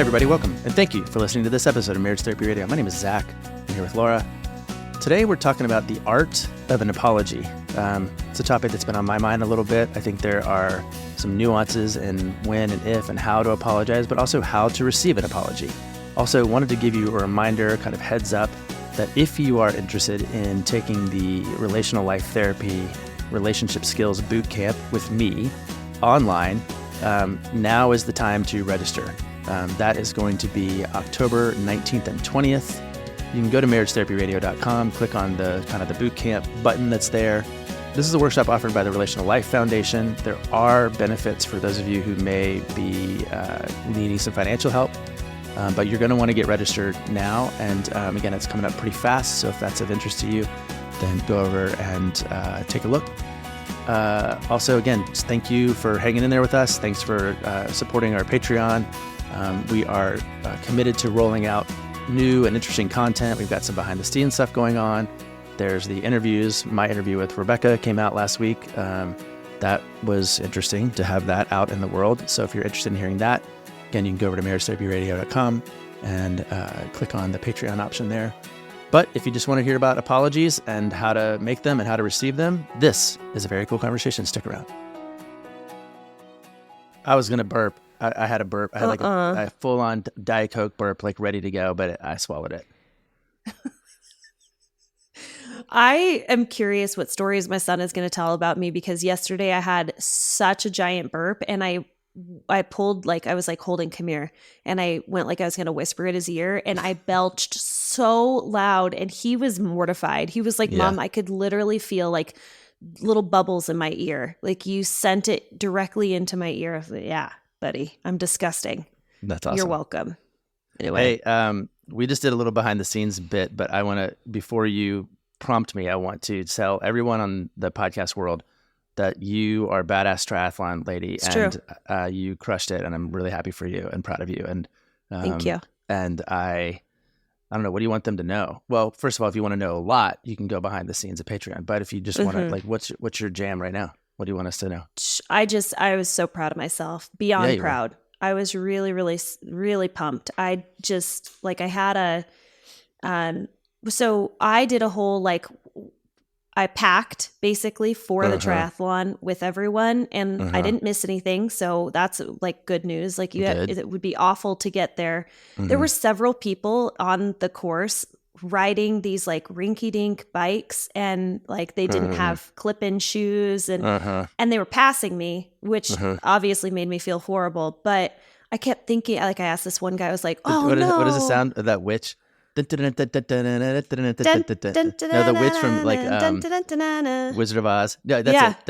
Hey everybody, welcome, and thank you for listening to this episode of Marriage Therapy Radio. My name is Zach. I'm here with Laura. Today we're talking about the art of an apology. It's a topic that's been on my mind a little bit. I think there are some nuances in when and if and how to apologize, but also how to receive an apology. Also wanted to give you a reminder, kind of heads up, that if you are interested in taking the Relational Life Therapy Relationship Skills Bootcamp with me online, now is the time to register. That is going to be October 19th and 20th. You can go to marriagetherapyradio.com, click on the kind of the bootcamp button that's there. This is a workshop offered by the Relational Life Foundation. There are benefits for those of you who may be needing some financial help, but you're going to want to get registered now. And again, it's coming up pretty fast. So if that's of interest to you, then go over and take a look. Also, again, just thank you for hanging in there with us. Thanks for supporting our Patreon. We are committed to rolling out new and interesting content. We've got some behind the scenes stuff going on. There's the interviews. My interview with Rebecca came out last week. That was interesting to have that out in the world. So if you're interested in hearing that, again, you can go over to marriagetherapyradio.com and click on the Patreon option there. But if you just want to hear about apologies and how to make them and how to receive them, this is a very cool conversation. Stick around. I was going to burp. I had a burp. I had like a full-on Diet Coke burp, like ready to go, but I swallowed it. I am curious what stories my son is going to tell about me, because yesterday I had such a giant burp and I pulled, like, I was like holding come here, and I went like I was going to whisper in his ear, and I belched so loud, and he was mortified. He was like, Mom, I could literally feel like little bubbles in my ear. Like you sent it directly into my ear. I was like, yeah, buddy, I'm disgusting. That's awesome. You're welcome. Anyway. Hey, we just did a little behind the scenes bit, but I want to, before you prompt me, I want to tell everyone on the podcast world that you are a badass triathlon lady. It's and true. You crushed it, and I'm really happy for you and proud of you. And thank you. And I don't know, what do you want them to know? Well, first of all, if you want to know a lot, you can go behind the scenes at Patreon. But if you just want to, like, what's your jam right now? What do you want us to know? I was so proud of myself, beyond proud. I was really, really, really pumped. I just, like, I had so I did a whole, like, I packed basically for the triathlon with everyone, and I didn't miss anything. So that's like good news. Like it would be awful to get there. There were several people on the course riding these like rinky dink bikes, and like they didn't have clip-in shoes, and they were passing me, which obviously made me feel horrible. But I kept thinking, like I asked this one guy, I was like, oh, what does it sound of that witch? No, the witch from like Wizard of Oz. No, that's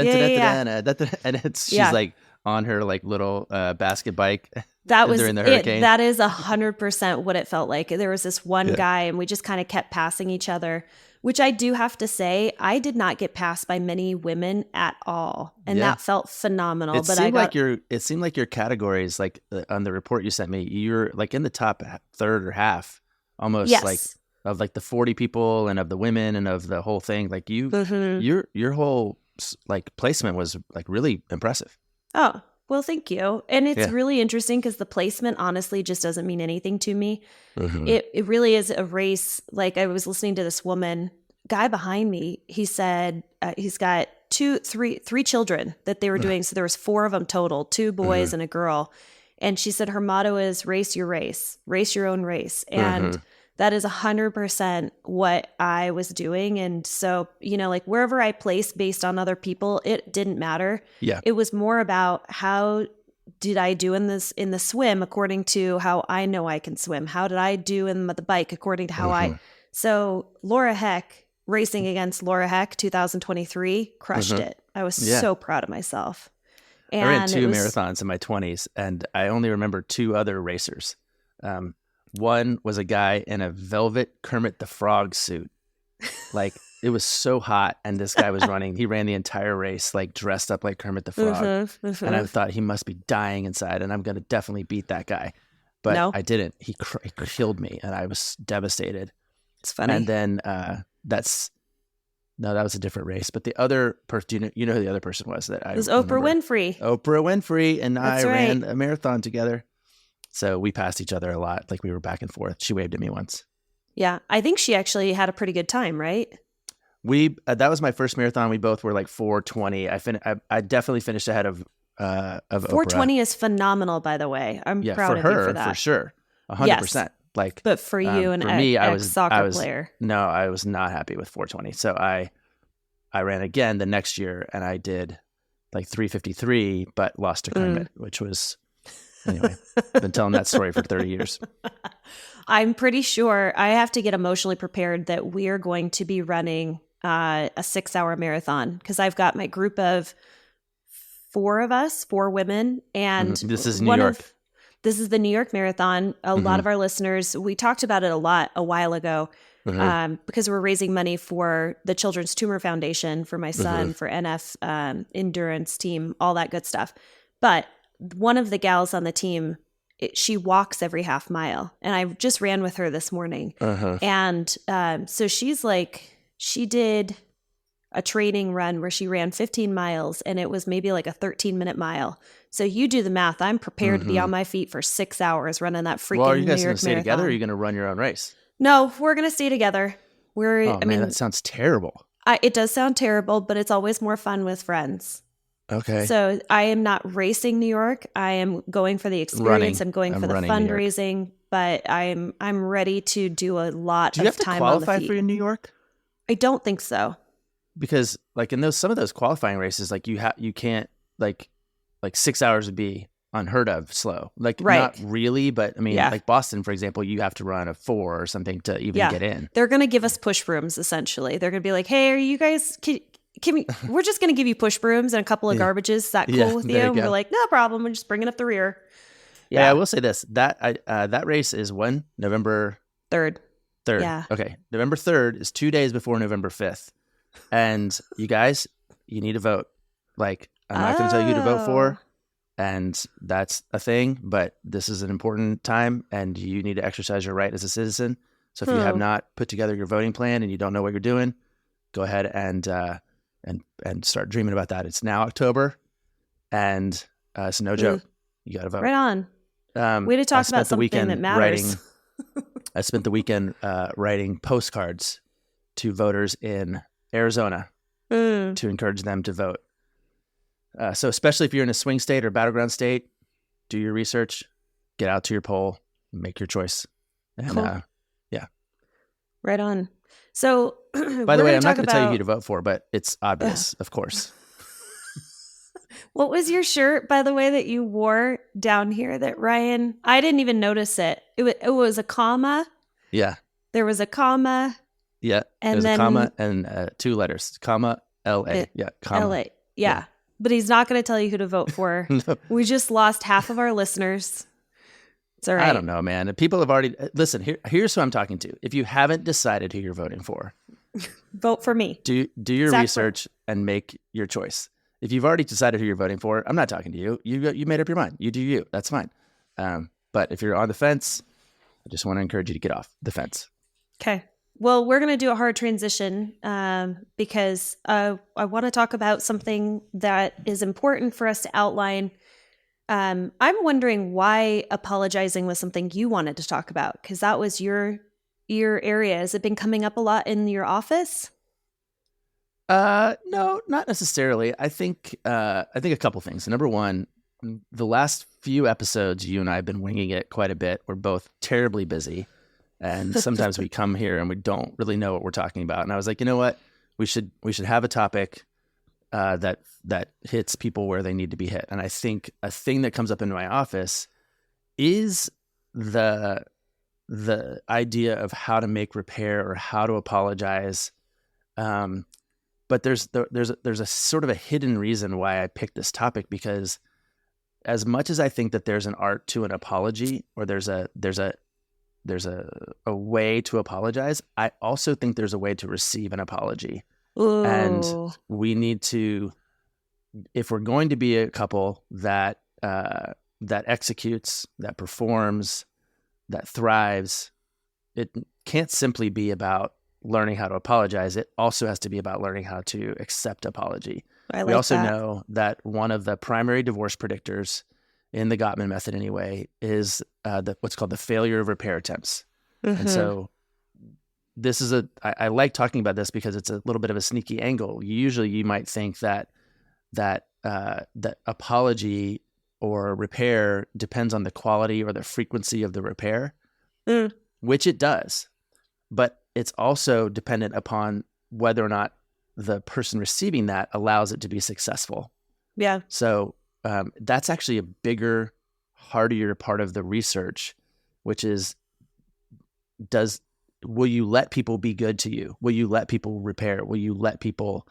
it. And she's like on her like little basket bike. That was during the hurricane. It. That is 100% what it felt like. There was this one guy, and we just kind of kept passing each other. Which I do have to say, I did not get passed by many women at all, and that felt phenomenal. It seemed like your categories, like on the report you sent me, you're like in the top third or half. Almost like of like the 40 people and of the women and of the whole thing. Like your whole like placement was like really impressive. Oh, well, thank you. And it's really interesting because the placement honestly just doesn't mean anything to me. It really is a race. Like I was listening to this guy behind me. He said he's got three children that they were doing. So there was 4 of them total, 2 boys and a girl. And she said her motto is race your race your own race. And that is 100% what I was doing. And so, like wherever I placed based on other people, it didn't matter. Yeah. It was more about how did I do in the swim according to how I know I can swim? How did I do in the bike according to how so Laura Heck, racing against Laura Heck 2023, crushed it. I was so proud of myself. And I ran 2 marathons in my 20s, and I only remember 2 other racers. One was a guy in a velvet Kermit the Frog suit. Like, it was so hot, and this guy was running. He ran the entire race, like, dressed up like Kermit the Frog. And I thought he must be dying inside, and I'm going to definitely beat that guy. But I didn't. He killed me, and I was devastated. It's funny. And then no, that was a different race. But the other person, you know who the other person was that I was Oprah Winfrey. Oprah Winfrey and I ran a marathon together. So we passed each other a lot. Like we were back and forth. She waved at me once. Yeah. I think she actually had a pretty good time, right? That was my first marathon. We both were like 4:20. I definitely finished ahead of 4:20 Oprah. is phenomenal, by the way. I'm proud of you for that. For sure. 100%. Yes. Like, but for you, an ex-soccer player. No, I was not happy with 4:20. So I ran again the next year, and I did like 3:53, but lost to Kermit, which was, anyway, been telling that story for 30 years. I'm pretty sure I have to get emotionally prepared that we are going to be running a 6-hour marathon, because I've got my group of 4 women, and this is New York. This is the New York Marathon. A lot of our listeners, we talked about it a lot a while ago, because we're raising money for the Children's Tumor Foundation for my son, for NF endurance team, all that good stuff. But one of the gals on the team, she walks every half mile, and I just ran with her this morning. And so she did a training run where she ran 15 miles, and it was maybe like a 13-minute mile. So you do the math. I'm prepared to be on my feet for 6 hours running that freaking New York Marathon. Well, are you guys going to stay together, or are you going to run your own race? No, we're going to stay together. That sounds terrible. It does sound terrible, but it's always more fun with friends. Okay. So I am not racing New York. I am going for the experience. I'm going for the fundraising, but I'm ready to do a lot of time on the feet. Do you have to qualify for New York? I don't think so. Because like in some of those qualifying races, like you can't like 6 hours would be unheard of slow. Like not really, but I mean, like Boston, for example, you have to run a 4 or something to even get in. They're going to give us push brooms, essentially. They're going to be like, hey, are you guys, we're just going to give you push brooms and a couple of garbages. Is that cool with you? And we're like, no problem. We're just bringing up the rear. Yeah, I will say this. That race is when? November 3rd. Yeah. Okay. November 3rd is 2 days before November 5th. And you guys, you need to vote. Like, I'm not going to tell you who to vote for. And that's a thing, but this is an important time, and you need to exercise your right as a citizen. So if you have not put together your voting plan and you don't know what you're doing, go ahead and start dreaming about that. It's now October, and it's no joke. You got to vote. Right on. Way to talk about something that matters. I spent the weekend writing postcards to voters in Arizona to encourage them to vote. So especially if you're in a swing state or battleground state, do your research, get out to your poll, make your choice. And cool. Right on. So by the way, I'm not going to tell you who to vote for, but it's obvious, of course. What was your shirt, by the way, that you wore down here that Ryan, I didn't even notice it. It was a comma. Yeah. There was a comma. Yeah. And there's a comma and 2 letters, comma, L-A. Comma. L-A. Yeah. But he's not going to tell you who to vote for. No. We just lost half of our listeners. It's all right. I don't know, man. People have already... Listen, here's who I'm talking to. If you haven't decided who you're voting for... vote for me. Do your research and make your choice. If you've already decided who you're voting for, I'm not talking to you. You made up your mind. You do you. That's fine. But if you're on the fence, I just want to encourage you to get off the fence. Okay. Well, we're going to do a hard transition because I want to talk about something that is important for us to outline. I'm wondering why apologizing was something you wanted to talk about, because that was your area. Has it been coming up a lot in your office? No, not necessarily. I think a couple things. Number one, the last few episodes, you and I have been winging it quite a bit. We're both terribly busy. And sometimes we come here and we don't really know what we're talking about. And I was like, you know what? We should have a topic that hits people where they need to be hit. And I think a thing that comes up in my office is the idea of how to make repair or how to apologize. But there's a sort of a hidden reason why I picked this topic, because as much as I think that there's an art to an apology, or there's a way to apologize, I also think there's a way to receive an apology. Ooh. And we need to, if we're going to be a couple that executes, that performs, that thrives, it can't simply be about learning how to apologize. It also has to be about learning how to accept apology. We also know that one of the primary divorce predictors in the Gottman method anyway, is what's called the failure of repair attempts. And so this is I like talking about this because it's a little bit of a sneaky angle. Usually you might think that apology or repair depends on the quality or the frequency of the repair, which it does. But it's also dependent upon whether or not the person receiving that allows it to be successful. Yeah. So that's actually a bigger, hardier part of the research, which is, will you let people be good to you? Will you let people repair? Will you let people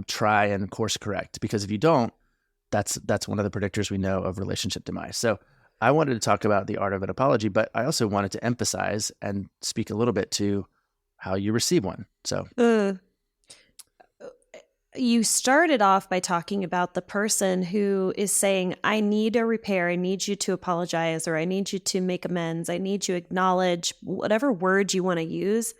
try and course correct? Because if you don't, that's one of the predictors we know of relationship demise. So I wanted to talk about the art of an apology, but I also wanted to emphasize and speak a little bit to how you receive one. So you started off by talking about the person who is saying, I need a repair, I need you to apologize, or I need you to make amends, I need you to acknowledge, whatever word you want to use.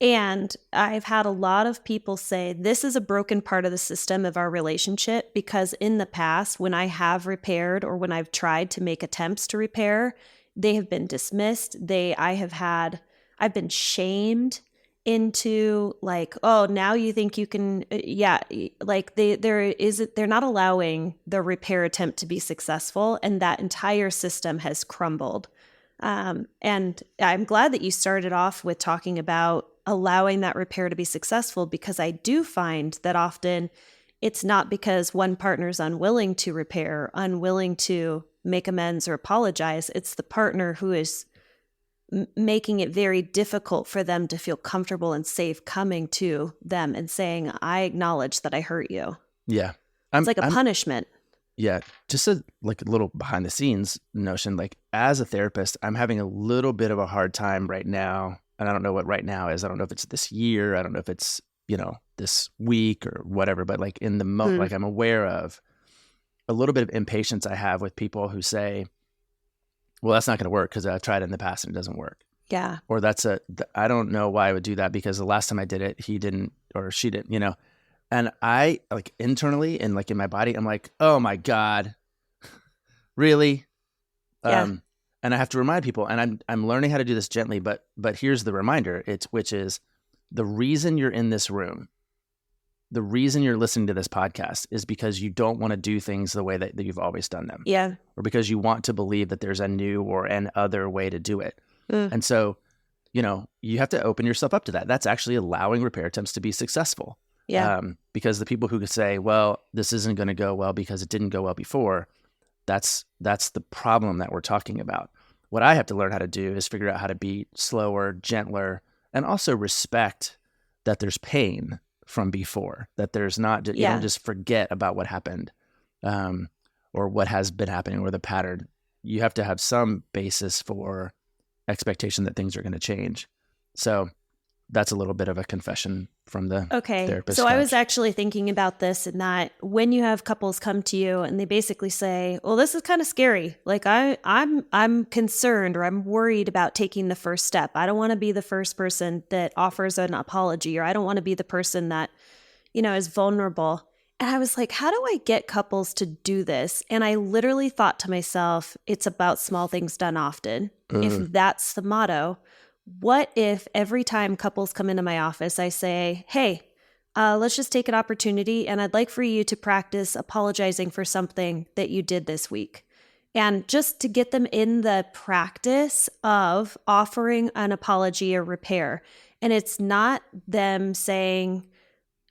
And I've had a lot of people say, this is a broken part of the system of our relationship, because in the past, when I have repaired or when I've tried to make attempts to repair, they have been dismissed. I've been shamed into like, oh, now you think you can, like they're not allowing the repair attempt to be successful, and that entire system has crumbled. And I'm glad that you started off with talking about allowing that repair to be successful, because I do find that often it's not because one partner is unwilling to repair, unwilling to make amends or apologize. It's the partner who is making it very difficult for them to feel comfortable and safe coming to them and saying, I acknowledge that I hurt you. Yeah. It's like a punishment. Yeah. Just a little behind the scenes notion, like as a therapist, I'm having a little bit of a hard time right now. And I don't know what right now is. I don't know if it's this year. I don't know if it's, this week or whatever, but like in the moment, like I'm aware of a little bit of impatience I have with people who say, well, that's not going to work because I've tried it in the past and it doesn't work. Yeah. Or I don't know why I would do that because the last time I did it, he didn't, or she didn't, and I like internally and like in my body, I'm like, oh my God, really? Yeah. And I have to remind people, and I'm learning how to do this gently, but here's the reminder, which is the reason you're in this room, the reason you're listening to this podcast is because you don't want to do things the way that you've always done them. Yeah. Or because you want to believe that there's a new or an other way to do it. And so, you have to open yourself up to that. That's actually allowing repair attempts to be successful. Yeah. Because the people who could say, well, this isn't going to go well because it didn't go well before, that's the problem that we're talking about. What I have to learn how to do is figure out how to be slower, gentler, and also respect that there's pain from before, that there's not, you don't just forget about what happened or what has been happening or the pattern. You have to have some basis for expectation that things are going to change. So that's a little bit of a confession from the therapist. So couch. I was actually thinking about this, and that when you have couples come to you and they basically say, well, this is kind of scary. Like I'm concerned, or I'm worried about taking the first step. I don't want to be the first person that offers an apology, or I don't want to be the person that, is vulnerable. And I was like, how do I get couples to do this? And I literally thought to myself, it's about small things done often. If that's the motto, what if every time couples come into my office, I say, hey, let's just take an opportunity, and I'd like for you to practice apologizing for something that you did this week. And just to get them in the practice of offering an apology or repair. And it's not them saying,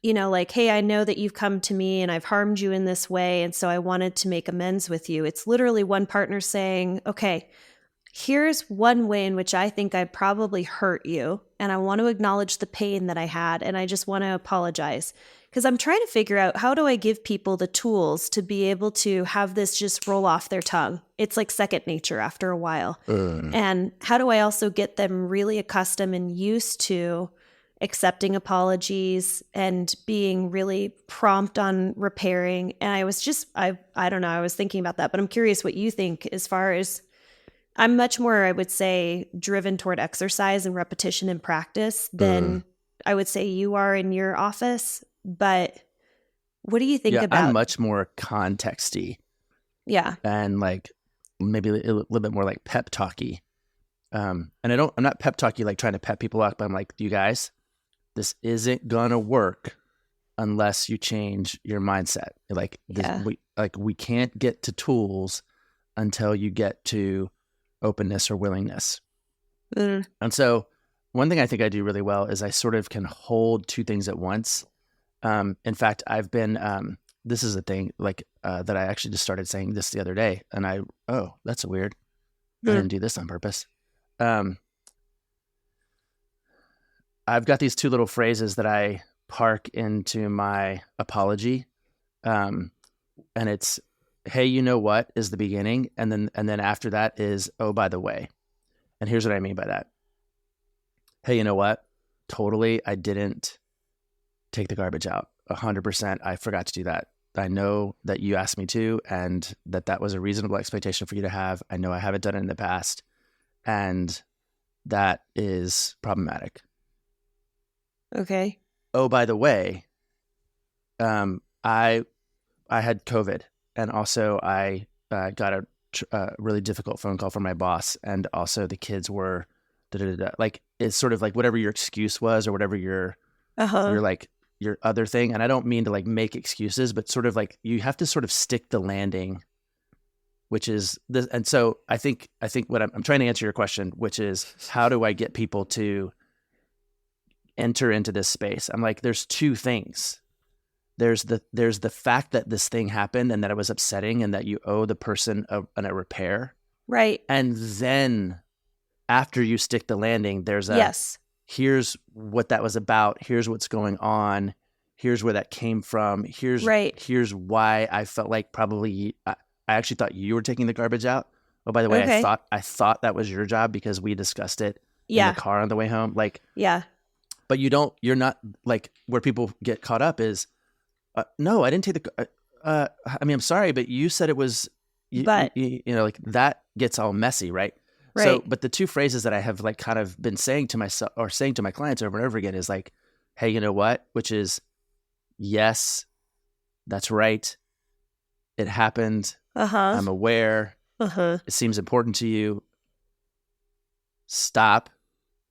like, hey, I know that you've come to me and I've harmed you in this way, and so I wanted to make amends with you. It's literally one partner saying, okay, here's one way in which I think I probably hurt you, and I want to acknowledge the pain that I had, and I just want to apologize. Because I'm trying to figure out, how do I give people the tools to be able to have this just roll off their tongue? It's like second nature after a while. And how do I also get them really accustomed and used to accepting apologies and being really prompt on repairing? And I was just, I don't know, I was thinking about that, but I'm curious what you think as far as, I'm much more, I would say, driven toward exercise and repetition and practice than I would say you are in your office. But what do you think about? I'm much more contexty. Yeah. And like maybe a little bit more like pep talky. And I'm not pep talky like trying to pep people up, but I'm like, you guys, this isn't gonna work unless you change your mindset. Like we can't get to tools until you get to openness or willingness. And so one thing I think I do really well is I sort of can hold two things at once. In fact, I've been, this is a thing like that I actually just started saying this the other day, and that's weird. I didn't do this on purpose. I've got these two little phrases that I park into my apology. And it's, hey, you know what, is the beginning. And then after that is, oh, by the way. And here's what I mean by that. Hey, you know what? Totally, I didn't take the garbage out. 100%. I forgot to do that. I know that you asked me to, and that was a reasonable expectation for you to have. I know I haven't done it in the past, and that is problematic. Okay. Oh, by the way, I had COVID, and also I got a really difficult phone call from my boss, and also the kids were like, it's sort of like whatever your excuse was or whatever your like your other thing. And I don't mean to like make excuses, but sort of like you have to sort of stick the landing, which is this. And so I think what I'm trying to answer your question, which is how do I get people to enter into this space? I'm like, there's two things. There's the fact that this thing happened and that it was upsetting and that you owe the person a repair. Right. And then after you stick the landing, there's here's what that was about. Here's what's going on. Here's where that came from. Here's why I felt like probably I actually thought you were taking the garbage out. Oh, by the way, okay. I thought that was your job because we discussed it in the car on the way home. Like, but you're not like where people get caught up is, no, I didn't take the, I mean, I'm sorry, but you said it was, you know, like that gets all messy, right? So, but the two phrases that I have like kind of been saying to myself or saying to my clients over and over again is like, hey, you know what? Which is, yes, that's right. It happened. I'm aware. It seems important to you. Stop.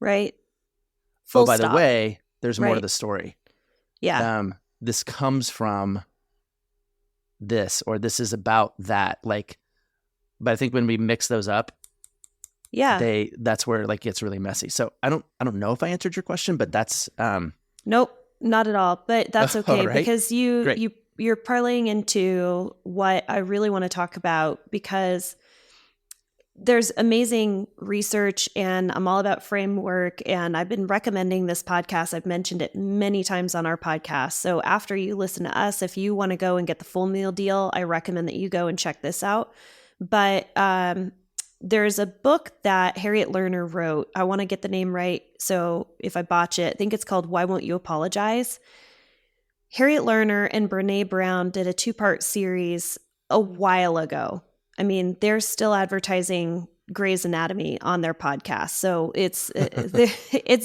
Right. Full stop. The way, there's more to the story. Yeah. This comes from this, or this is about that. Like, but I think when we mix those up, that's where it like gets really messy. So I don't know if I answered your question, but that's nope, not at all. But that's okay because you're parlaying into what I really want to talk about, because there's amazing research and I'm all about framework, and I've been recommending this podcast. I've mentioned it many times on our podcast. So after you listen to us, if you want to go and get the full meal deal, I recommend that you go and check this out. But there's a book that Harriet Lerner wrote. I want to get the name right, so if I botch it, I think it's called Why Won't You Apologize? Harriet Lerner and Brene Brown did a 2-part series a while ago. I mean, they're still advertising Grey's Anatomy on their podcast. So it's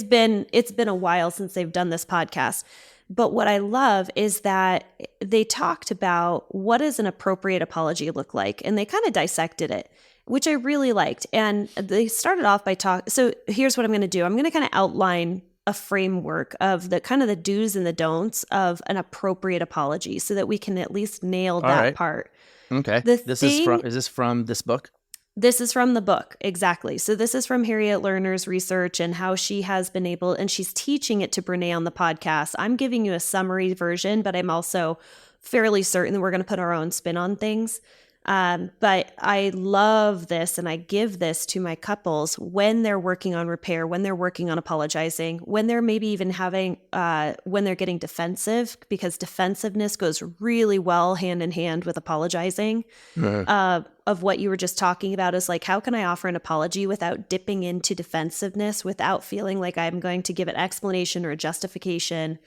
been a while since they've done this podcast. But what I love is that they talked about what does an appropriate apology look like, and they kind of dissected it, which I really liked. And they started off by so here's what I'm going to do. I'm going to kind of outline a framework of the kind of the do's and the don'ts of an appropriate apology so that we can at least nail that part. Okay. Is this from this book? This is from the book. Exactly. So this is from Harriet Lerner's research and how she has been able, and she's teaching it to Brene on the podcast. I'm giving you a summary version, but I'm also fairly certain that we're going to put our own spin on things. But I love this, and I give this to my couples when they're working on repair, when they're working on apologizing, when they're maybe even having, when they're getting defensive, because defensiveness goes really well hand in hand with apologizing. Of what you were just talking about is like, how can I offer an apology without dipping into defensiveness, without feeling like I'm going to give an explanation or a justification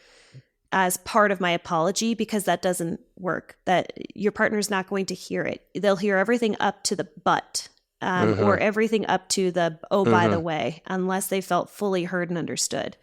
as part of my apology, because that doesn't work. That your partner's not going to hear it. They'll hear everything up to the but, or everything up to the, oh, by the way, unless they felt fully heard and understood.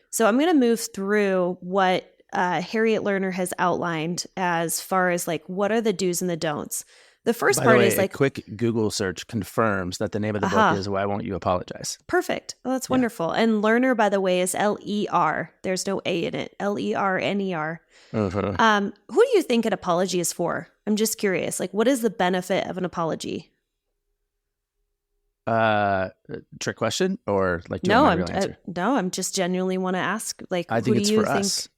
So I'm going to move through what Harriet Lerner has outlined as far as like, what are the do's and the don'ts? The first By part the way, is like a quick Google search confirms that the name of the book is Why Won't You Apologize? Perfect. Oh, that's wonderful. And learner, by the way, is Ler. There's no A in it. Lerner. Who do you think an apology is for? I'm just curious. Like, what is the benefit of an apology? Trick question, or like, do you want my real answer? No, I'm just genuinely want to ask. Like, I think it's for us.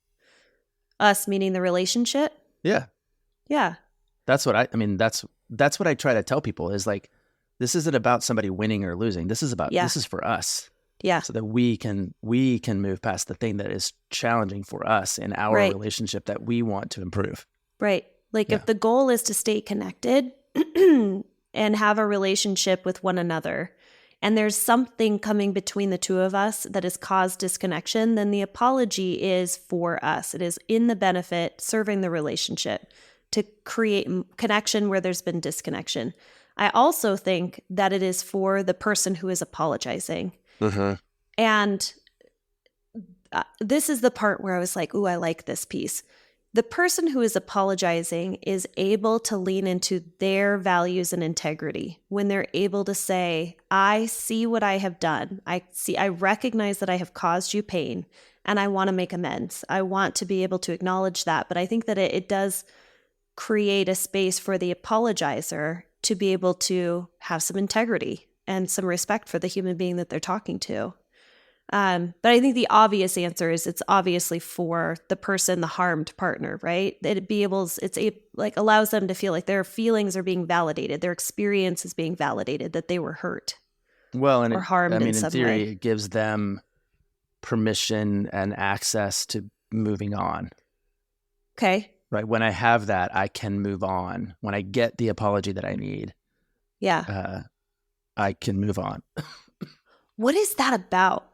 Us meaning the relationship. Yeah. Yeah. That's what that's what I try to tell people is like, this isn't about somebody winning or losing. This is this is for us. Yeah. So that we can move past the thing that is challenging for us in our relationship that we want to improve. Right. Like if the goal is to stay connected and have a relationship with one another, and there's something coming between the two of us that has caused disconnection, then the apology is for us. It is in the benefit, serving the relationship to create connection where there's been disconnection. I also think that it is for the person who is apologizing. And this is the part where I was like, ooh, I like this piece. The person who is apologizing is able to lean into their values and integrity when they're able to say, I see what I have done. I recognize that I have caused you pain and I want to make amends. I want to be able to acknowledge that. But I think that it does create a space for the apologizer to be able to have some integrity and some respect for the human being that they're talking to. But I think the obvious answer is it's obviously for the person, the harmed partner, right? It allows them to feel like their feelings are being validated, their experience is being validated, that they were hurt or harmed in some theory, way. It gives them permission and access to moving on. Okay. Right. When I have that, I can move on. When I get the apology that I need, I can move on. What is that about?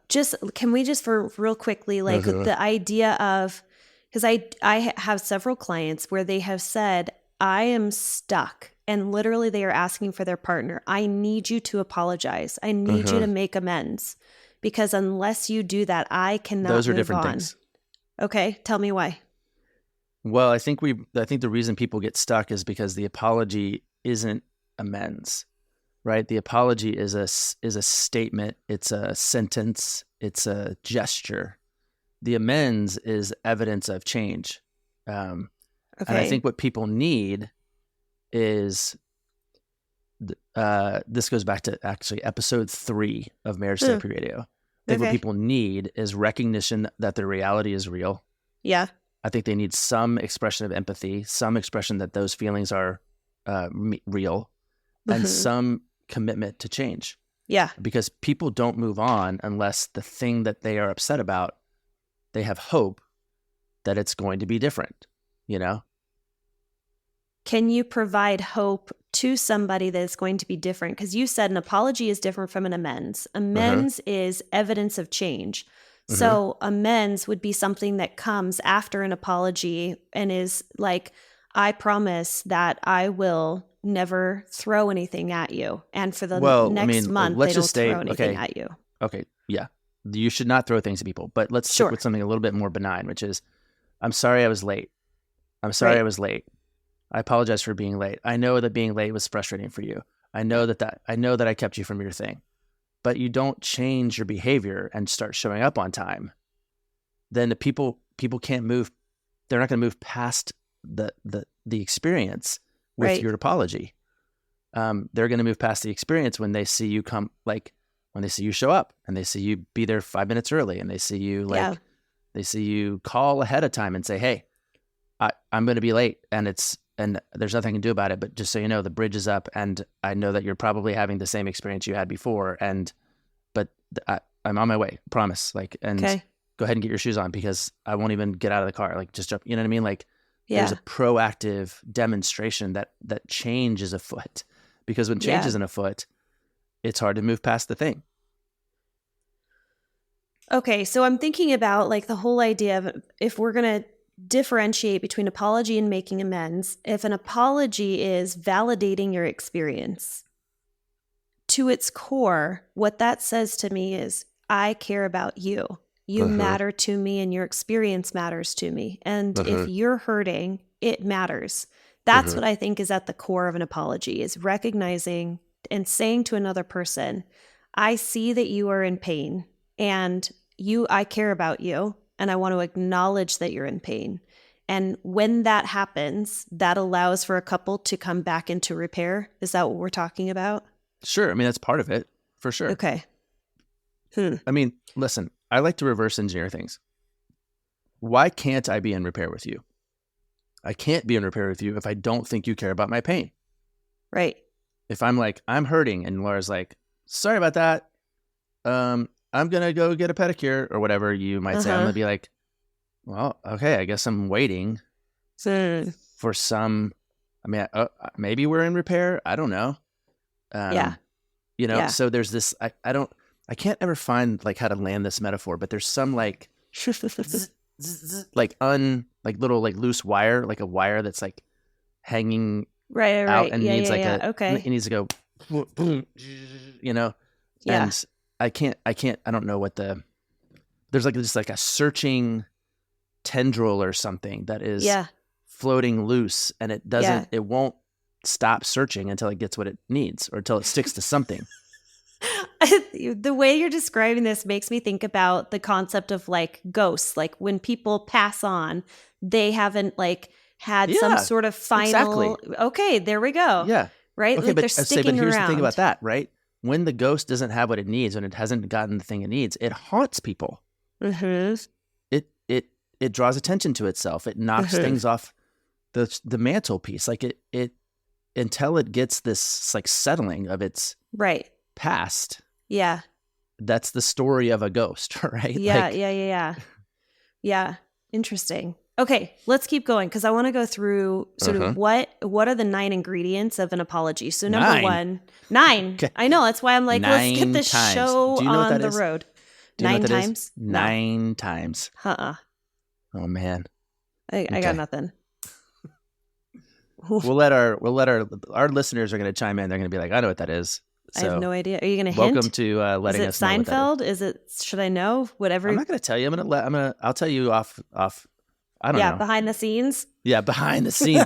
Can we for real quickly, like the idea of, because I have several clients where they have said, I am stuck, and literally they are asking for their partner, I need you to apologize. I need you to make amends, because unless you do that, I cannot move on. Those are different things. Okay. Tell me why. Well, I think the reason people get stuck is because the apology isn't amends. Right? The apology is a statement. It's a sentence. It's a gesture. The amends is evidence of change. And I think what people need is, this goes back to actually episode 3 of Marriage Therapy Radio. I think what people need is recognition that their reality is real. Yeah. I think they need some expression of empathy, some expression that those feelings are real, and some commitment to change. Yeah. Because people don't move on unless the thing that they are upset about, they have hope that it's going to be different, you know? Can you provide hope to somebody that is going to be different? Because you said an apology is different from an amends. Amends is evidence of change. So amends would be something that comes after an apology and is like, I promise that I will never throw anything at you. And for the next month, they don't throw anything at you. Okay. Yeah. You should not throw things at people, but let's stick with something a little bit more benign, which is, I'm sorry I was late. I'm sorry I was late. I apologize for being late. I know that being late was frustrating for you. I know that I kept you from your thing, but you don't change your behavior and start showing up on time. Then the people can't move. They're not going to move past the experience with your apology. They're going to move past the experience when they see you come, like when they see you show up and they see you be there 5 minutes early and they see you they see you call ahead of time and say, hey, I'm going to be late and there's nothing I can do about it. But just so you know, the bridge is up and I know that you're probably having the same experience you had before. But I'm on my way, promise. Go ahead and get your shoes on because I won't even get out of the car. Like just jump, you know what I mean? Like, there's a proactive demonstration that change is afoot, because when change isn't afoot, it's hard to move past the thing. Okay, so I'm thinking about like the whole idea of if we're going to differentiate between apology and making amends, if an apology is validating your experience, to its core, what that says to me is, I care about you. You matter to me and your experience matters to me. And if you're hurting, it matters. That's what I think is at the core of an apology, is recognizing and saying to another person, I see that you are in pain and I care about you and I want to acknowledge that you're in pain. And when that happens, that allows for a couple to come back into repair. Is that what we're talking about? Sure. I mean, that's part of it, for sure. Okay. I mean, listen, I like to reverse engineer things. Why can't I be in repair with you? I can't be in repair with you if I don't think you care about my pain. Right. If I'm like, I'm hurting, and Laura's like, sorry about that. I'm going to go get a pedicure or whatever you might say. I'm going to be like, well, okay, I guess I'm waiting for some, I mean, maybe we're in repair. I don't know. So there's this, I can't ever find like how to land this metaphor, but there's some like, like little like loose wire, like a wire that's like hanging out and needs it needs to go, and I don't know what there's like just like a searching tendril or something that is floating loose, and it won't stop searching until it gets what it needs or until it sticks to something. The way you're describing this makes me think about the concept of like ghosts. Like when people pass on, they haven't like had some sort of final. Exactly. Okay, there we go. Yeah. Right. Okay, like but they're sticking here's around. the thing about that, right? When the ghost doesn't have what it needs, when it hasn't gotten the thing it needs, it haunts people. It draws attention to itself. It knocks things off the mantelpiece. Like it until it gets this like settling of its past. Yeah. That's the story of a ghost, right? Yeah. Interesting. Okay, let's keep going because I want to go through sort of what are the 9 ingredients of an apology. So number 1, 9. Okay. I know, that's why I'm like, let's get this show on the road. 9 times? 9 times. Oh man. I got nothing. We'll let our listeners are going to chime in. They're going to be like, I know what that is. So, I have no idea. Are you going to hint? Welcome to letting us know. Is it Seinfeld? Is it? Should I know? Whatever. I'm not going to tell you. I'll tell you off. I don't know. Yeah, behind the scenes. Yeah, behind the scenes.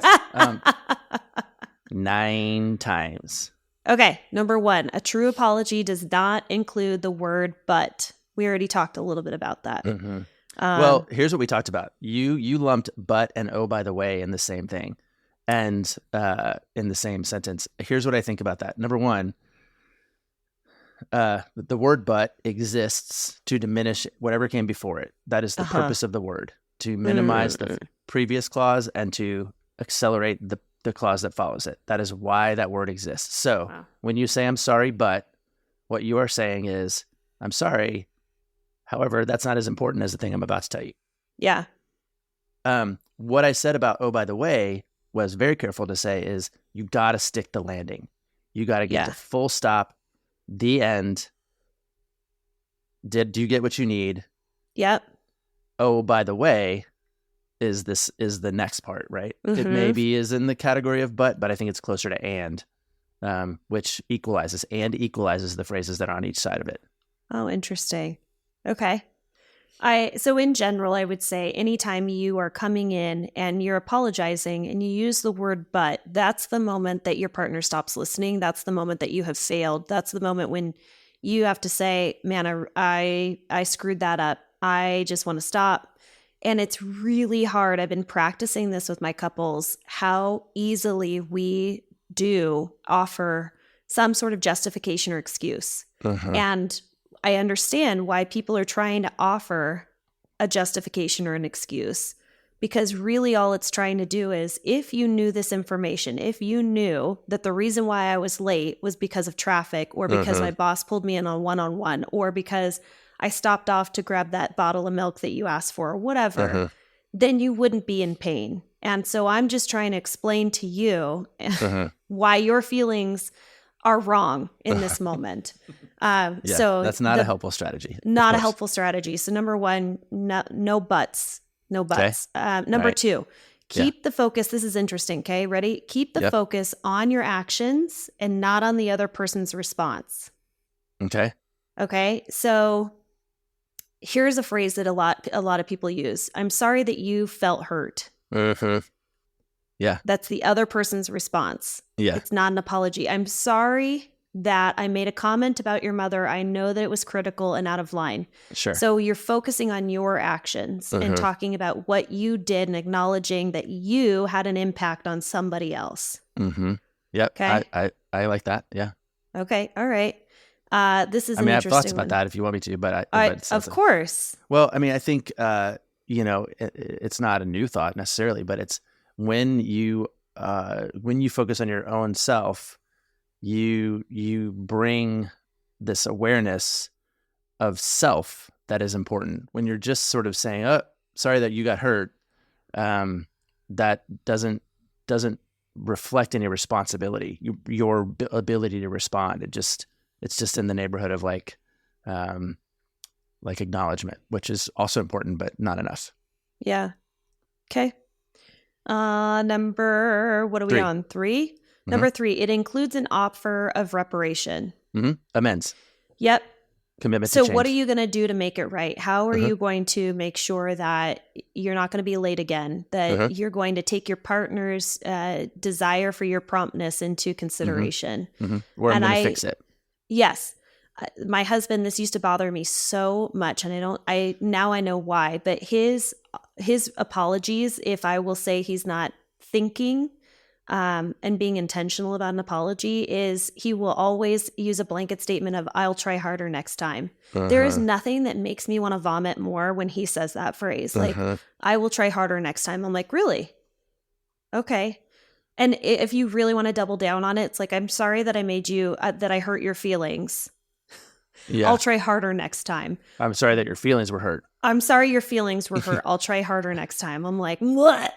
9 times. Okay, number 1, a true apology does not include the word "but." We already talked a little bit about that. Well, here's what we talked about. You lumped "but" and "oh, by the way" in the same thing, and in the same sentence. Here's what I think about that. Number 1. The word "but" exists to diminish whatever came before it. That is the purpose of the word, to minimize the previous clause and to accelerate the clause that follows it. That is why that word exists. So when you say, I'm sorry, but, what you are saying is, I'm sorry. However, that's not as important as the thing I'm about to tell you. Yeah. What I said about, oh, by the way, was very careful to say is you got to stick the landing. You got to get the full stop, the end. Do you get what you need? Yep. Oh, by the way, is the next part, right? It maybe is in the category of but I think it's closer to and, which equalizes the phrases that are on each side of it. Oh, interesting. Okay. So in general, I would say anytime you are coming in and you're apologizing and you use the word but, that's the moment that your partner stops listening. That's the moment that you have failed. That's the moment when you have to say, man, I screwed that up. I just want to stop. And it's really hard. I've been practicing this with my couples, how easily we do offer some sort of justification or excuse. And I understand why people are trying to offer a justification or an excuse, because really all it's trying to do is, if you knew this information, if you knew that the reason why I was late was because of traffic or because my boss pulled me in on one-on-one or because I stopped off to grab that bottle of milk that you asked for or whatever, then you wouldn't be in pain. And so I'm just trying to explain to you why your feelings are wrong in this moment. So that's not a helpful strategy. Not a helpful strategy. So number 1, no buts. No buts. Okay. Number 2, keep the focus. This is interesting. Okay, ready? Keep the focus on your actions and not on the other person's response. Okay. So here's a phrase that a lot of people use. I'm sorry that you felt hurt. Yeah. That's the other person's response. Yeah. It's not an apology. I'm sorry that I made a comment about your mother. I know that it was critical and out of line. Sure. So you're focusing on your actions and talking about what you did and acknowledging that you had an impact on somebody else. Mm-hmm. Yep. Okay. I like that. Yeah. Okay. All right. This is I mean, I have interesting thoughts about one. that if you want me to, but Of course. Well, I mean, I think, it's not a new thought necessarily, but it's when you focus on your own self, you bring this awareness of self that is important. When you're just sort of saying, "Oh, sorry that you got hurt," that doesn't reflect any responsibility. Your ability to respond. It's just in the neighborhood of like acknowledgement, which is also important, but not enough. Yeah. Okay. Number, what are we on? 3? Mm-hmm. Number 3, it includes an offer of reparation. Mm-hmm. Amends. Yep. Commitment to change. change. What are you going to do to make it right? How are you going to make sure that you're not going to be late again, that you're going to take your partner's desire for your promptness into consideration? Or I'm going to fix it. Yes. My husband, this used to bother me so much, and now I know why, but his apologies, if I will say he's not thinking and being intentional about an apology, is he will always use a blanket statement of, "I'll try harder next time." There is nothing that makes me want to vomit more when he says that phrase, like, "I will try harder next time." I'm like, really? Okay. And if you really want to double down on it, it's like, "I'm sorry that I made you, that I hurt your feelings. Yeah. I'll try harder next time." I'm sorry that your feelings were hurt. "I'm sorry your feelings were hurt. I'll try harder next time." I'm like, what?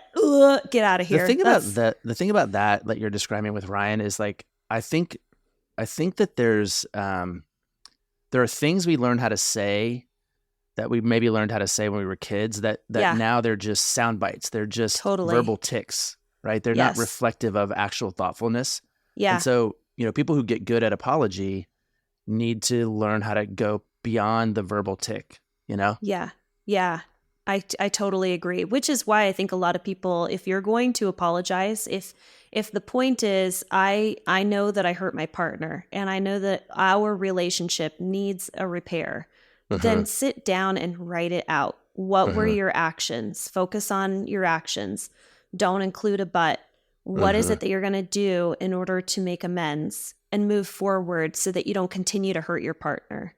Get out of here. The thing about that you're describing with Ryan is like, I think that there are things we learn how to say that we maybe learned how to say when we were kids that now they're just sound bites. They're just verbal tics, right? They're not reflective of actual thoughtfulness. Yeah. And so, people who get good at apology need to learn how to go beyond the verbal tick, Yeah. Yeah. I totally agree, which is why I think a lot of people, if you're going to apologize, if the point is, I know that I hurt my partner and I know that our relationship needs a repair, then sit down and write it out. What were your actions? Focus on your actions. Don't include a but. What is it that you're going to do in order to make amends and move forward so that you don't continue to hurt your partner?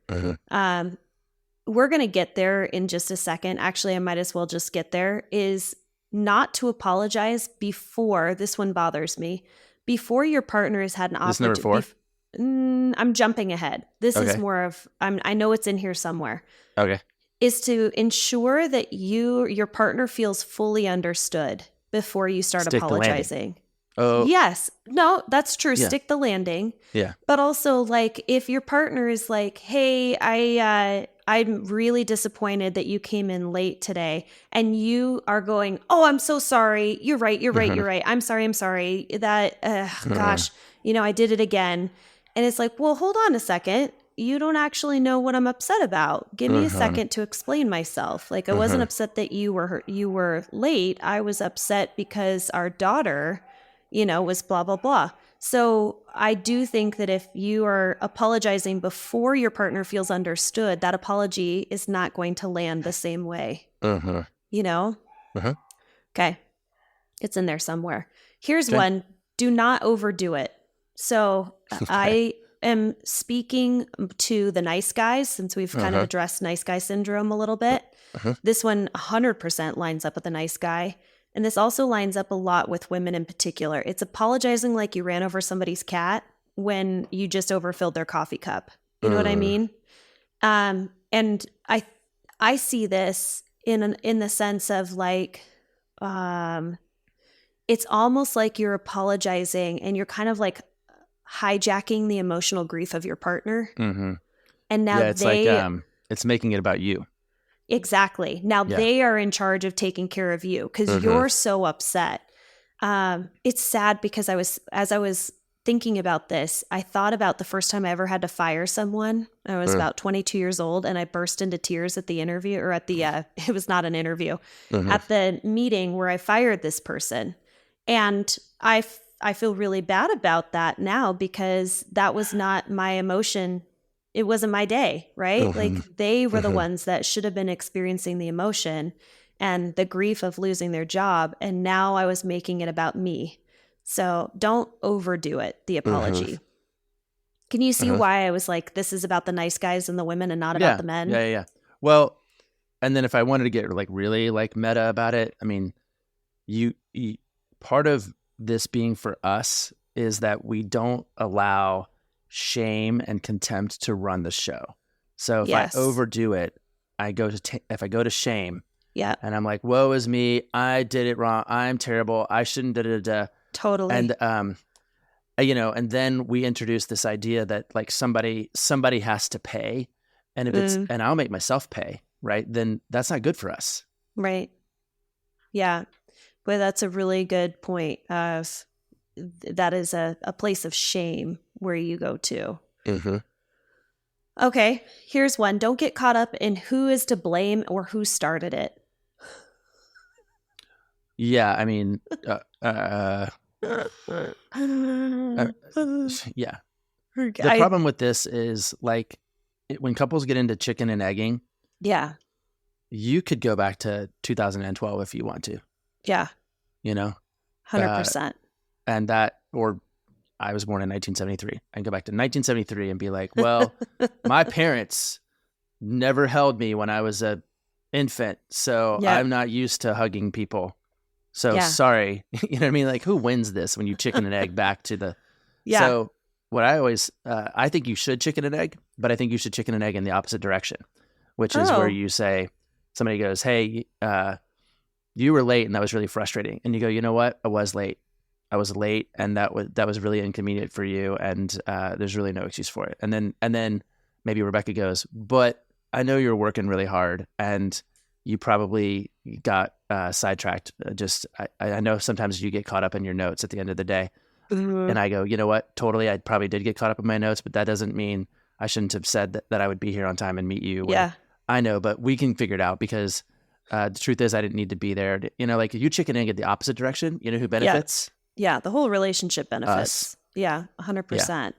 We're going to get there in just a second. Actually, I might as well just get there, is not to apologize before, this one bothers me, before your partner has had an opportunity. This number 4? I'm jumping ahead. This is more of, I know it's in here somewhere. Okay. Is to ensure that your partner feels fully understood before you start apologizing. Oh. Yes. No, that's true. Yeah. Stick the landing. Yeah. But also, like, if your partner is like, "Hey, I'm really disappointed that you came in late today," and you are going, "Oh, I'm so sorry. You're right. I'm sorry. That, gosh, I did it again." And it's like, well, hold on a second. You don't actually know what I'm upset about. Give me a second to explain myself. Like, I wasn't upset that you were late. I was upset because our daughter, was blah, blah, blah. So I do think that if you are apologizing before your partner feels understood, that apology is not going to land the same way. Okay. It's in there somewhere. Here's one. Do not overdo it. So I am speaking to the nice guys, since we've kind of addressed nice guy syndrome a little bit. This one 100% lines up with the nice guy. And this also lines up a lot with women in particular. It's apologizing like you ran over somebody's cat when you just overfilled their coffee cup. You know what I mean? And I see this in the sense of like, it's almost like you're apologizing and you're kind of like hijacking the emotional grief of your partner. And now it's it's making it about you. Exactly. Now they are in charge of taking care of you because you're so upset. It's sad because as I was thinking about this, I thought about the first time I ever had to fire someone. I was about 22 years old, and I burst into tears at the interview, or at the, it was not an interview, at the meeting where I fired this person. And I feel really bad about that now because that was not my emotion. It wasn't my day, right? Like they were the ones that should have been experiencing the emotion and the grief of losing their job. And now I was making it about me. So don't overdo it, the apology. Can you see why I was like, this is about the nice guys and the women and not about the men? Yeah. Well, and then if I wanted to get like really like meta about it, I mean, you part of this being for us is that we don't allow shame and contempt to run the show. So if I overdo it, if I go to shame, and I'm like, woe is me, I did it wrong, I'm terrible, I shouldn't Totally. And and then we introduce this idea that like somebody has to pay, and if it's and I'll make myself pay, right? Then that's not good for us. Right. Yeah. But that's a really good point. That is a place of shame where you go to. Okay, here's one. Don't get caught up in who is to blame or who started it. Yeah, I mean, yeah. The problem with this is like when couples get into chicken and egging. Yeah. You could go back to 2012 if you want to. Yeah. 100%. And that, or I was born in 1973. I can go back to 1973 and be like, well, my parents never held me when I was an infant, so I'm not used to hugging people. So sorry. You know what I mean? Like, who wins this when you chicken and egg back to the... Yeah. So what I always... I think you should chicken and egg, but I think you should chicken and egg in the opposite direction, which is where you say, somebody goes, hey, you were late and that was really frustrating. And you go, you know what? I was late, and that was really inconvenient for you, and there's really no excuse for it. And then maybe Rebecca goes, but I know you're working really hard, and you probably got sidetracked. I know sometimes you get caught up in your notes at the end of the day. And I go, you know what? Totally, I probably did get caught up in my notes, but that doesn't mean I shouldn't have said that I would be here on time and meet you. Yeah. I know, but we can figure it out because the truth is I didn't need to be there. Like if you chicken and egg the opposite direction, you know who benefits? Yeah, the whole relationship benefits. Us. Yeah, 100%.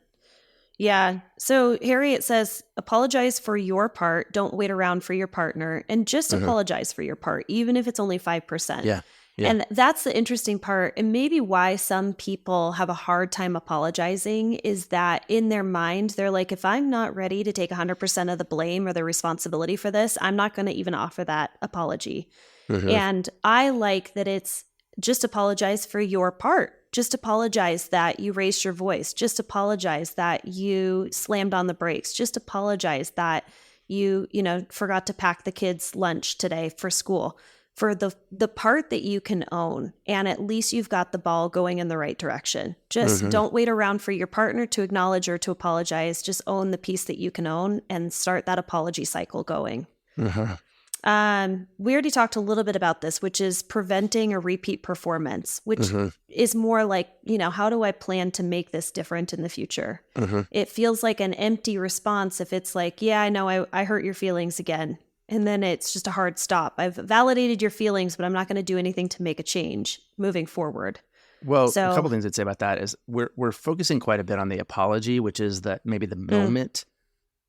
Yeah. So Harriet says, apologize for your part. Don't wait around for your partner, and just apologize for your part, even if it's only 5%. Yeah. And that's the interesting part. And maybe why some people have a hard time apologizing is that in their mind, they're like, if I'm not ready to take 100% of the blame or the responsibility for this, I'm not going to even offer that apology. And I like that it's just apologize for your part. Just apologize that you raised your voice. Just apologize that you slammed on the brakes. Just apologize that you forgot to pack the kids' lunch today for school. For the part that you can own, and at least you've got the ball going in the right direction. Just don't wait around for your partner to acknowledge or to apologize. Just own the piece that you can own and start that apology cycle going. We already talked a little bit about this, which is preventing a repeat performance, which is more like, how do I plan to make this different in the future? It feels like an empty response if it's like, yeah, I know I hurt your feelings again. And then it's just a hard stop. I've validated your feelings, but I'm not going to do anything to make a change moving forward. Well, a couple things I'd say about that is we're focusing quite a bit on the apology, which is that maybe the moment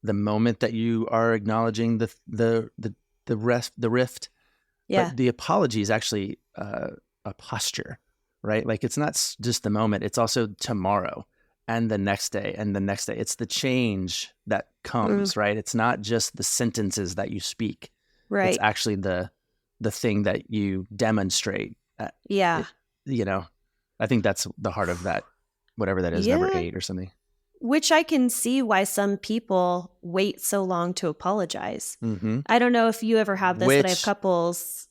that you are acknowledging the rift. Yeah. But the apology is actually a posture, right? Like it's not just the moment; it's also tomorrow and the next day and the next day. It's the change that comes, right? It's not just the sentences that you speak. Right. It's actually the thing that you demonstrate. I think that's the heart of that, whatever that is, number 8 or something. Which I can see why some people wait so long to apologize. I don't know if you ever have this, but I have couples.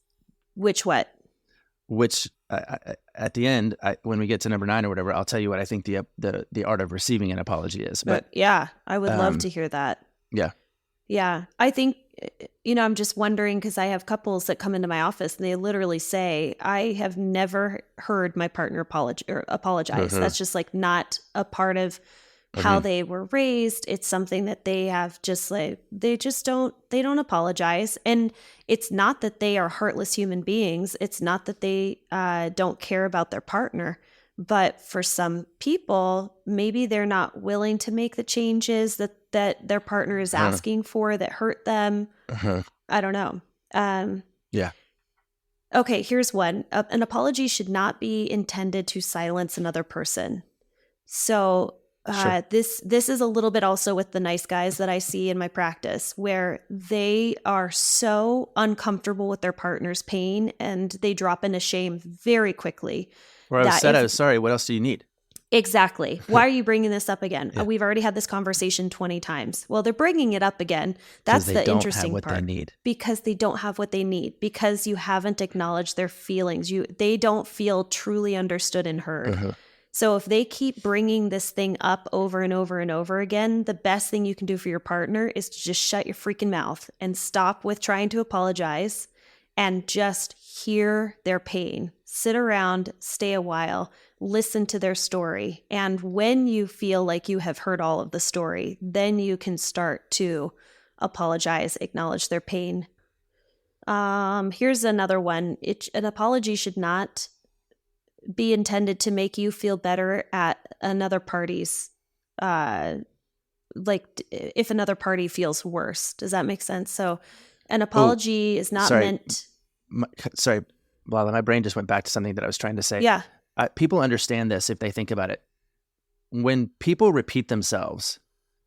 Which at the end, when we get to number 9 or whatever, I'll tell you what I think the art of receiving an apology is. But I would love to hear that. Yeah. I think, I'm just wondering because I have couples that come into my office and they literally say, I have never heard my partner apologize. That's just like not a part of how they were raised. It's something that they have just like, they don't apologize. And it's not that they are heartless human beings. It's not that they don't care about their partner. But for some people, maybe they're not willing to make the changes that their partner is asking for that hurt them. I don't know. Yeah. Okay, here's one. An apology should not be intended to silence another person. So Sure. this is a little bit also with the nice guys that I see in my practice, where they are so uncomfortable with their partner's pain and they drop into shame very quickly. Or I was sorry. What else do you need? Exactly. Why are you bringing this up again? Yeah. We've already had this conversation 20 times. Well, they're bringing it up again. That's the interesting part. They need. Because they don't have what they need. Because you haven't acknowledged their feelings. They don't feel truly understood and heard. So if they keep bringing this thing up over and over and over again, the best thing you can do for your partner is to just shut your freaking mouth and stop with trying to apologize and just hear their pain. Sit around, stay a while, listen to their story. And when you feel like you have heard all of the story, then you can start to apologize, acknowledge their pain. Here's another one. An apology should not be intended to make you feel better at another party's, like if another party feels worse. Does that make sense? So an apology is not meant... Sorry. Well, my brain just went back to something that I was trying to say. Yeah. People understand this if they think about it. When people repeat themselves,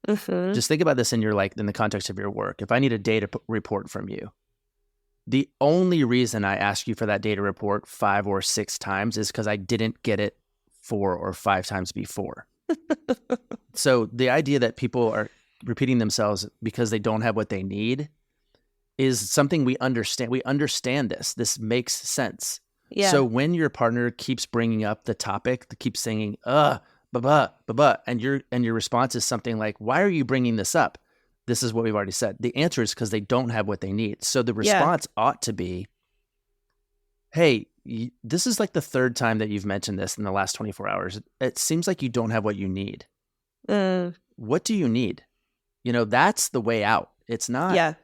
just think about this in the context of your work. If I need a data report from you, the only reason I ask you for that data report 5 or 6 times is because I didn't get it 4 or 5 times before. So the idea that people are repeating themselves because they don't have what they need is something we understand. We understand this. This makes sense. Yeah. So when your partner keeps bringing up the topic, keeps saying, and your response is something like, why are you bringing this up? This is what we've already said. The answer is because they don't have what they need. So the response ought to be, hey, this is like the 3rd time that you've mentioned this in the last 24 hours. It seems like you don't have what you need. What do you need? That's the way out. It's not,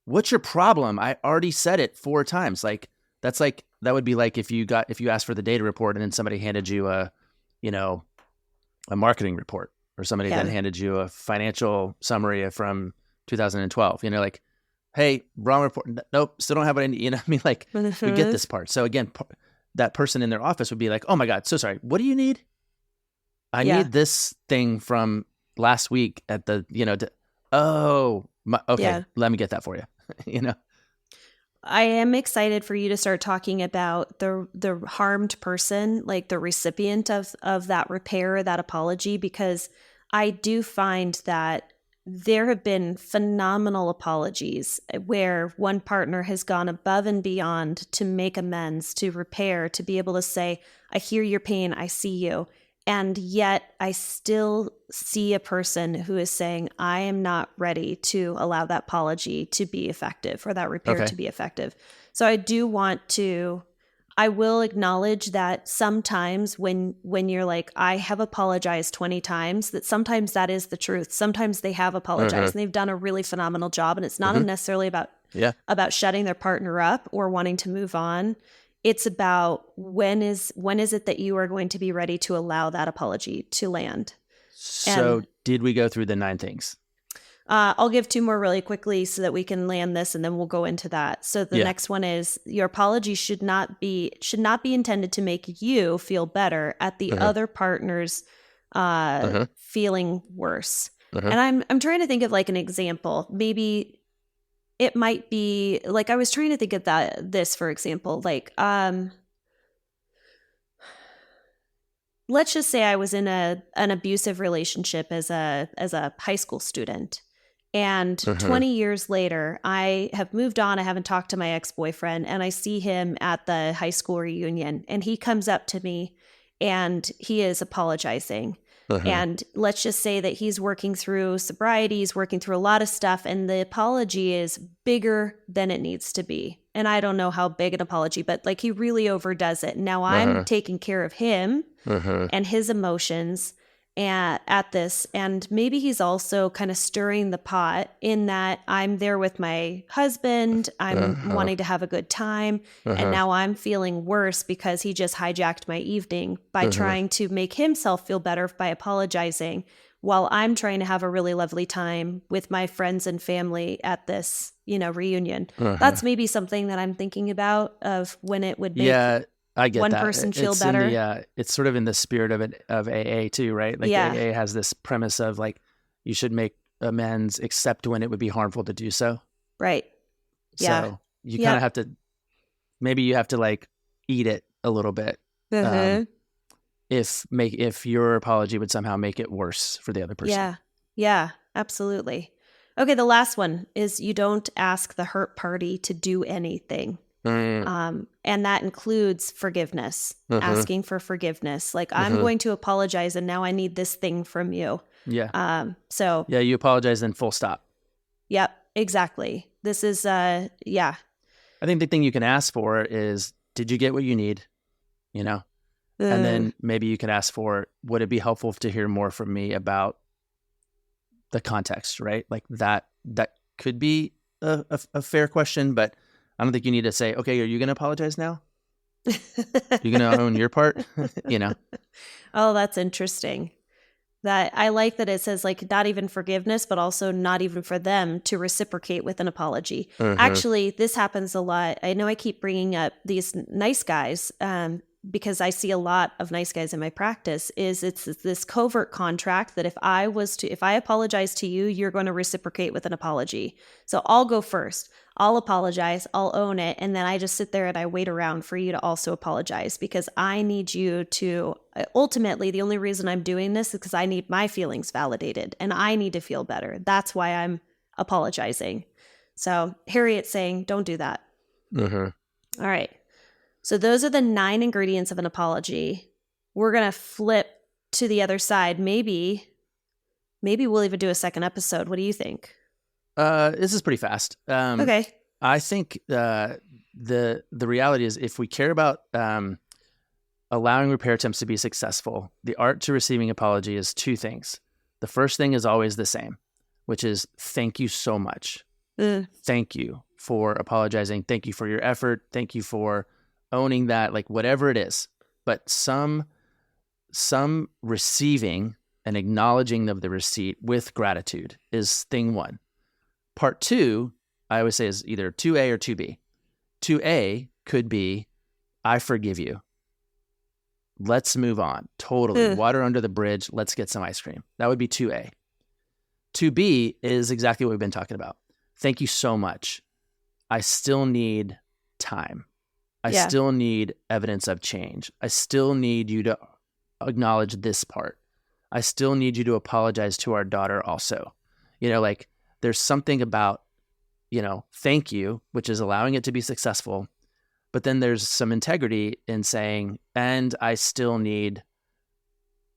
what's your problem? I already said it 4 times. That would be like if you asked for the data report and then somebody handed you a marketing report, or somebody then handed you a financial summary from 2012, hey, wrong report. Nope. Still don't have what I need. We get this part. So again, that person in their office would be like, oh my God, so sorry. What do you need? I need this thing from last week at the, let me get that for you. I am excited for you to start talking about the harmed person, like the recipient of that repair or that apology, because I do find that there have been phenomenal apologies where one partner has gone above and beyond to make amends, to repair, to be able to say, I hear your pain, I see you. And yet I still see a person who is saying, I am not ready to allow that apology to be effective or that repair to be effective. So I will acknowledge that sometimes when you're like, I have apologized 20 times, that sometimes that is the truth. Sometimes they have apologized and they've done a really phenomenal job. And it's not necessarily about shutting their partner up or wanting to move on. It's about when is it that you are going to be ready to allow that apology to land. So did we go through the 9 things? I'll give 2 more really quickly so that we can land this, and then we'll go into that. So the next one is your apology should not be intended to make you feel better at the other partner's feeling worse. And I'm trying to think of like an example. Maybe it might be like, I was trying to think of this, for example, like, let's just say I was in an abusive relationship as a high school student. And 20 years later, I have moved on. I haven't talked to my ex-boyfriend, and I see him at the high school reunion, and he comes up to me and he is apologizing. And let's just say that he's working through sobriety, he's working through a lot of stuff, and the apology is bigger than it needs to be. And I don't know how big an apology, but like he really overdoes it. Now I'm taking care of him and his emotions, at this. And maybe he's also kind of stirring the pot in that I'm there with my husband. I'm wanting to have a good time. And now I'm feeling worse because he just hijacked my evening by trying to make himself feel better by apologizing while I'm trying to have a really lovely time with my friends and family at this, reunion. That's maybe something that I'm thinking about of when it would make I get one that. person feel better. It's sort of in the spirit of AA too, right? Like AA has this premise of like you should make amends except when it would be harmful to do so. Right. Yeah. So you kind of have to, maybe you have to like eat it a little bit. If your apology would somehow make it worse for the other person. Yeah, absolutely. Okay, the last one is you don't ask the hurt party to do anything. And that includes forgiveness, asking for forgiveness. Like, I'm going to apologize and now I need this thing from you. Yeah. Yeah, you apologize and full stop. Yep, exactly. This is, I think the thing you can ask for is, did you get what you need? And then maybe you can ask for, would it be helpful to hear more from me about the context, right? Like that could be a fair question, but I don't think you need to say, okay, are you going to apologize now? You're going to own your part, Oh, that's interesting. That I like that it says like not even forgiveness, but also not even for them to reciprocate with an apology. Actually, this happens a lot. I know I keep bringing up these nice guys because I see a lot of nice guys in my practice. It's this covert contract that if I apologize to you, you're going to reciprocate with an apology. So I'll go first. I'll apologize, I'll own it, and then I just sit there and I wait around for you to also apologize because I need you to, ultimately, the only reason I'm doing this is because I need my feelings validated and I need to feel better. That's why I'm apologizing. So Harriet's saying, don't do that. All right. So those are the 9 ingredients of an apology. We're going to flip to the other side. Maybe we'll even do a second episode. What do you think? This is pretty fast. Okay. I think the reality is if we care about allowing repair attempts to be successful, the art to receiving apology is 2 things. The first thing is always the same, which is thank you so much. Thank you for apologizing. Thank you for your effort. Thank you for owning that, like whatever it is. But some receiving and acknowledging of the receipt with gratitude is thing 1. Part 2, I always say, is either 2A or 2B. 2A could be, I forgive you. Let's move on. Totally. Water under the bridge. Let's get some ice cream. That would be 2A. 2B is exactly what we've been talking about. Thank you so much. I still need time. I still need evidence of change. I still need you to acknowledge this part. I still need you to apologize to our daughter also. Like, there's something about, thank you, which is allowing it to be successful. But then there's some integrity in saying, and I still need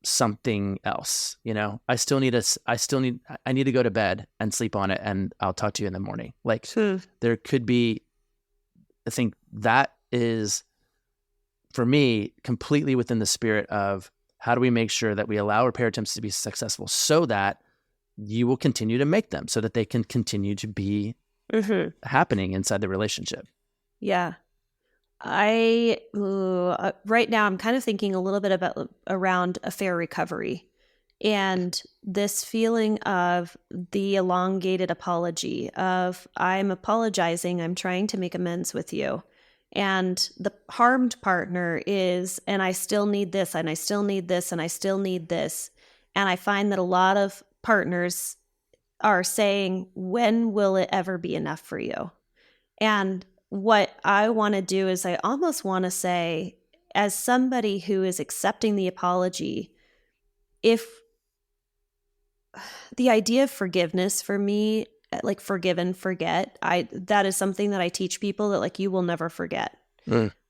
something else. I need to go to bed and sleep on it, and I'll talk to you in the morning. Like there could be, I think that is, for me, completely within the spirit of how do we make sure that we allow repair attempts to be successful so that you will continue to make them so that they can continue to be happening inside the relationship. Yeah. Right now I'm kind of thinking a little bit around a fair recovery and this feeling of the elongated apology of I'm apologizing, I'm trying to make amends with you. And the harmed partner is, and I still need this, and I still need this, and I still need this. And I find that a lot of partners are saying, when will it ever be enough for you? And what I want to do is I almost want to say, as somebody who is accepting the apology, if the idea of forgiveness for me, like forgive and forget, that is something that I teach people that like you will never forget.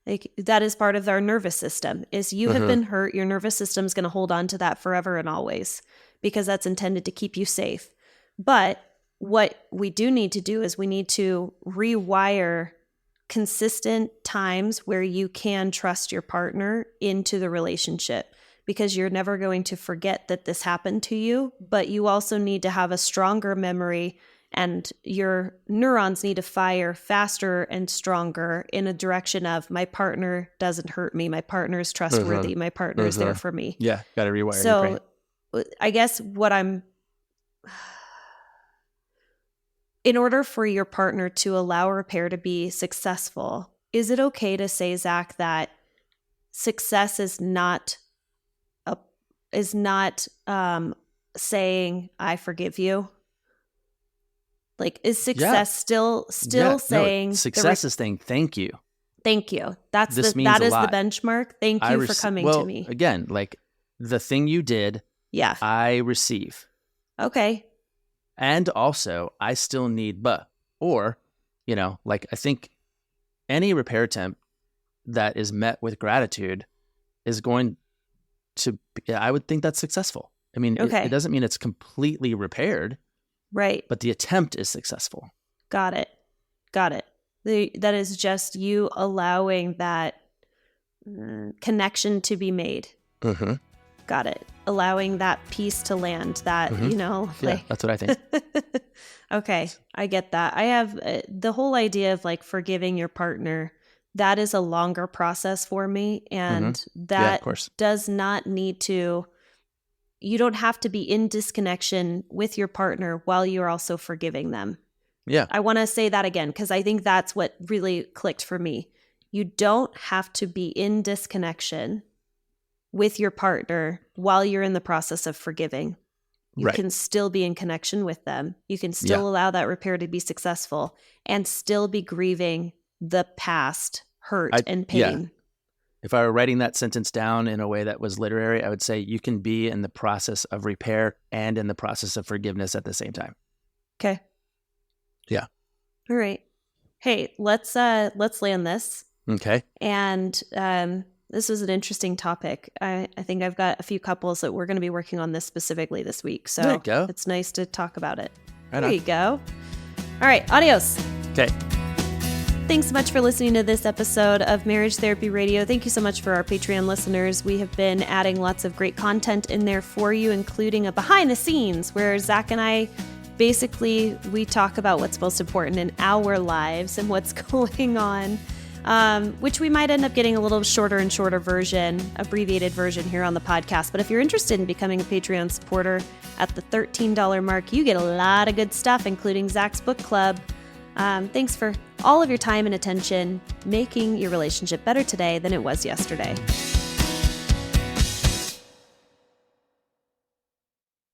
Like that is part of our nervous system. Is you have been hurt, your nervous system is going to hold on to that forever and always because that's intended to keep you safe. But what we do need to do is we need to rewire consistent times where you can trust your partner into the relationship. because you're never going to forget that this happened to you, but you also need to have a stronger memory, and your neurons need to fire faster and stronger in a direction of my partner doesn't hurt me, my partner is trustworthy, my partner is there for me. Yeah, got to rewire so your brain. I guess in order for your partner to allow repair to be successful, is it okay to say, Zach, that success is not saying I forgive you? Like, is success still saying success is saying thank you. Thank you. That is the benchmark. Thank you for coming to me. Again, like the thing you did, I receive. Okay. And also, I still need or, like I think any repair attempt that is met with gratitude is going to, I would think that's successful. I mean, it doesn't mean it's completely repaired. Right. But the attempt is successful. Got it. That is just you allowing that connection to be made. Mm-hmm. Got it. Allowing that piece to land, that, that's what I think. Okay. I get that. I have the whole idea of like forgiving your partner. That is a longer process for me. And that does not need to, you don't have to be in disconnection with your partner while you're also forgiving them. Yeah. I want to say that again, because I think that's what really clicked for me. You don't have to be in disconnection with your partner while you're in the process of forgiving. You can still be in connection with them. You can still allow that repair to be successful and still be grieving the past hurt and pain. Yeah. If I were writing that sentence down in a way that was literary, I would say you can be in the process of repair and in the process of forgiveness at the same time. Okay. Yeah. All right. Hey, let's land this. Okay. And this was an interesting topic. I think I've got a few couples that we're going to be working on this specifically this week. So there you go. It's nice to talk about it. Right there on. you go. All right. Adios. Okay. Thanks so much for listening to this episode of Marriage Therapy Radio. Thank you so much for our Patreon listeners. We have been adding lots of great content in there for you, including a behind the scenes where Zach and I we talk about what's most important in our lives and what's going on, which we might end up getting a little shorter and shorter version, abbreviated version here on the podcast. But if you're interested in becoming a Patreon supporter at the $13 mark, you get a lot of good stuff, including Zach's book club. Thanks for all of your time and attention, making your relationship better today than it was yesterday.